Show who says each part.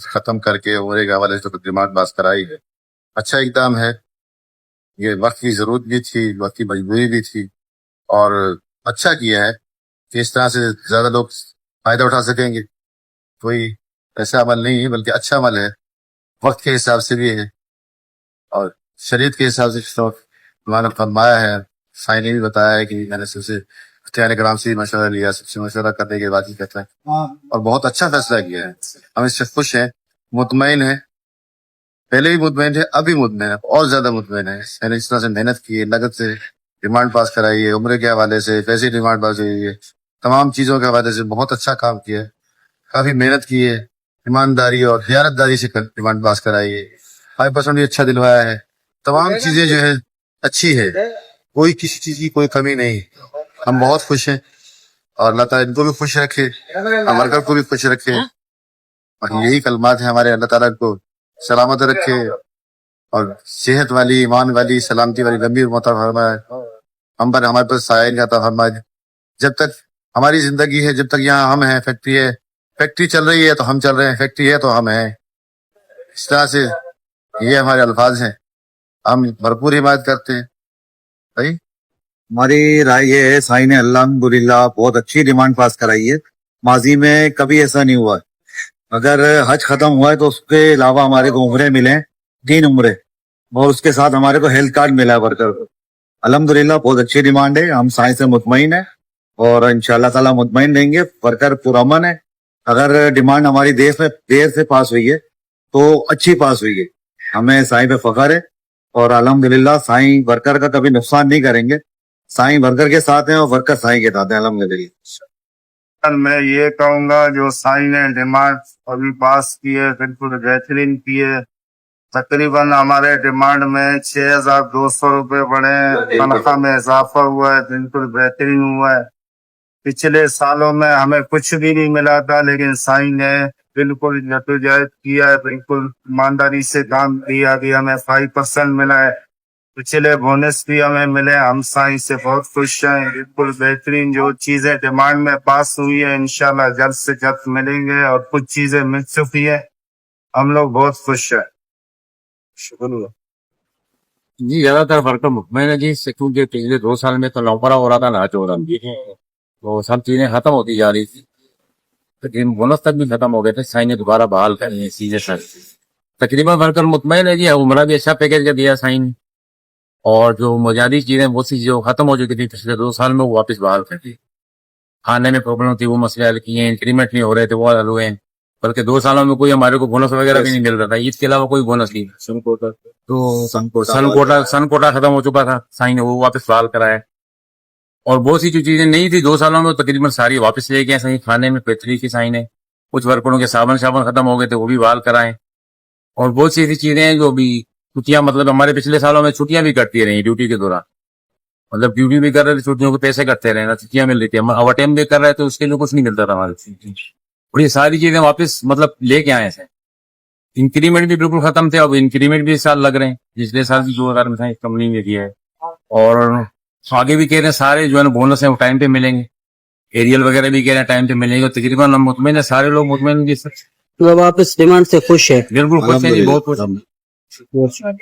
Speaker 1: ختم کر کے عمرے کے حوالے سے تو ڈیمانڈ پاس کرائی ہے. اچھا اقدام ہے. یہ وقت کی ضرورت بھی تھی, وقت کی مجبوری بھی تھی, اور اچھا کیا ہے کہ اس طرح سے زیادہ لوگ فائدہ اٹھا سکیں گے. کوئی ایسا عمل نہیں ہے بلکہ اچھا عمل ہے, وقت کے حساب سے بھی ہے اور شریعت کے حساب سے میں نے فرمایا ہے. سائن نے بھی بتایا ہے کہ میں نے سب سے اختیار کرام سے مشورہ لیا, سب سے مشورہ کرنے کے بعد ہی کہتا ہے, اور بہت اچھا فیصلہ کیا ہے. ہم اس سے خوش ہیں, مطمئن ہیں. پہلے بھی مطمئن تھے, ابھی مطمئن ہے, اور زیادہ مطمئن ہے. میں نے اس طرح سے محنت کی ہے, نقد سے ڈیمانڈ پاس کرائی ہے, عمرے کے حوالے سے پیسے ڈیمانڈ پاس ہوئی ہے, تمام چیزوں کے حوالے سے بہت اچھا کام کیا ہے. کافی محنت کی ہے, ایمانداری اور دیانتداری سے ڈیمانڈ پاس کرائی ہے. 5% بھی اچھا دلوایا ہے. تمام چیزیں جو ہے اچھی ہے, کوئی کسی چیز کی کوئی کمی نہیں. ہم بہت خوش ہیں, اور اللہ تعالیٰ ان کو بھی خوش رکھے, امرکر کو بھی خوش رکھے, اور یہی کلمات ہیں ہمارے. اللہ تعالیٰ کو سلامت رکھے اور صحت والی, ایمان والی, سلامتی والی لمبی عمر عطا فرمائے. ہم پر ہمارے پاس سایہ عطا فرمائے. جب تک ہماری زندگی ہے, جب تک یہاں ہم ہیں, فیکٹری ہے, فیکٹری چل رہی ہے تو ہم چل رہے ہیں, فیکٹری ہے تو ہم ہیں. اس طرح سے یہ ہمارے الفاظ ہیں. ہم بھرپور حمایت کرتے ہیں. صحیح.
Speaker 2: ہماری رائے یہ ہے, سائی نے الحمدللہ بہت اچھی ڈیمانڈ پاس کرائی ہے. ماضی میں کبھی ایسا نہیں ہوا. اگر حج ختم ہوا ہے تو اس کے علاوہ ہمارے کو عمرے ملے, 3 عمرے, اور اس کے ساتھ ہمارے کو ہیلتھ کارڈ ملا ہے ورکر کو. الحمدللہ بہت اچھی ڈیمانڈ ہے. ہم سائی سے مطمئن ہیں اور انشاءاللہ تعالیٰ مطمئن رہیں گے. ورکر پرامن ہے. اگر ڈیمانڈ ہماری دیر سے پاس ہوئی ہے تو اچھی پاس ہوئی ہے. ہمیں سائی پہ فخر ہے, اور الحمدللہ سائی ورکر کا کبھی نقصان نہیں کریں گے. سائی ورکر کے ساتھ ہیں اور ورکر سائی کے ساتھ ہیں الحمدللہ.
Speaker 3: میں یہ کہوں گا جو سائی نے ڈیمانڈ ابھی پاس کی ہے بالکل بہترین کی ہے. تقریباً ہمارے ڈیمانڈ میں 6,200 روپے بڑھے, تنخواہ میں اضافہ ہوا ہے, بالکل بہترین ہوا ہے. پچھلے سالوں میں ہمیں کچھ بھی نہیں ملا تھا, لیکن سائی نے بالکل جدوجہد کیا ہے, بالکل ایمانداری سے کام کیا. ابھی ہمیں 5% ملا ہے, پچھلے بونس بھی ہمیں ملے. ہم سائی سے بہت خوش ہیں. بالکل بہترین جو چیزیں ڈیمانڈ میں پاس ہوئی ہے انشاءاللہ جلد سے جلد ملیں گے, اور کچھ چیزیں مل چکی ہے. ہم لوگ بہت خوش ہیں. شکریہ.
Speaker 4: جی زیادہ تر ورکر مطمئن ہے جی, کیونکہ پچھلے 2 سال میں تو لوپرا ہو رہا تھا نا, تو سب چیزیں ختم ہوتی جا رہی تھی. لیکن بونس تک بھی ختم ہو گئے تھے. سائی نے دوبارہ بحال کر دی چیزیں سر. تقریباً ورکر مطمئن ہے جی. عمرہ بھی اچھا پیکج کا دیا سائی نے, اور جو مجادی چیزیں وہ سی جو ختم ہو چکی تھی پچھلے 2 سال میں وہ واپس بحال کر دی. کھانے میں پرابلم تھی وہ مسئلے حل کیے ہیں, انکریمنٹ نہیں ہو رہے تھے وہ حل ہوئے ہیں. بلکہ 2 سالوں میں کوئی ہمارے کو بونس وغیرہ بھی نہیں مل رہا تھا. عید کے علاوہ کوئی بونس نہیں. تو سن کوٹا ختم ہو چکا تھا, سائی نے وہ واپس بحال کرایا. اور بہت سی جو چیزیں نہیں تھی 2 سالوں میں تقریباً ساری واپس لے گئے سائی. کھانے میں بہتری کی سائی نے. کچھ ورکروں کے صابن ختم ہو گئے تھے وہ بھی بحال کرائے. اور بہت سی ایسی چیزیں ہیں جو بھی چھٹیاں, مطلب ہمارے پچھلے سالوں میں چھٹیاں بھی کٹتی رہی ڈیوٹی کے دوران. مطلب ڈیوٹی بھی کر رہے تھے, چھٹیوں کے پیسے کٹتے رہے, چھٹیاں مل رہی تھی. ہم اوور ٹائم بھی کر رہے تھے, اس کے لیے کچھ نہیں ملتا تھا ہمارے. اور یہ ساری چیزیں واپس مطلب لے کے آئے ہیں. انکریمنٹ بھی بالکل ختم تھے, اب انکریمنٹ بھی اس سال لگ رہے ہیں. پچھلے سال کی 2000 میں کمپنی نے دیا ہے, اور آگے بھی کہہ رہے ہیں سارے جو ہے نا بونس ہیں وہ ٹائم پہ ملیں گے. ایریل وغیرہ بھی کہہ رہے ہیں ٹائم پہ ملیں گے. تقریباً ہم مطمئن ہیں, سارے لوگ مطمئن ہیں.
Speaker 5: تو اب آپ اس ڈیمانڈ سے خوش ہیں؟
Speaker 4: بالکل خوش ہیں جی, بہت خوش ہیں.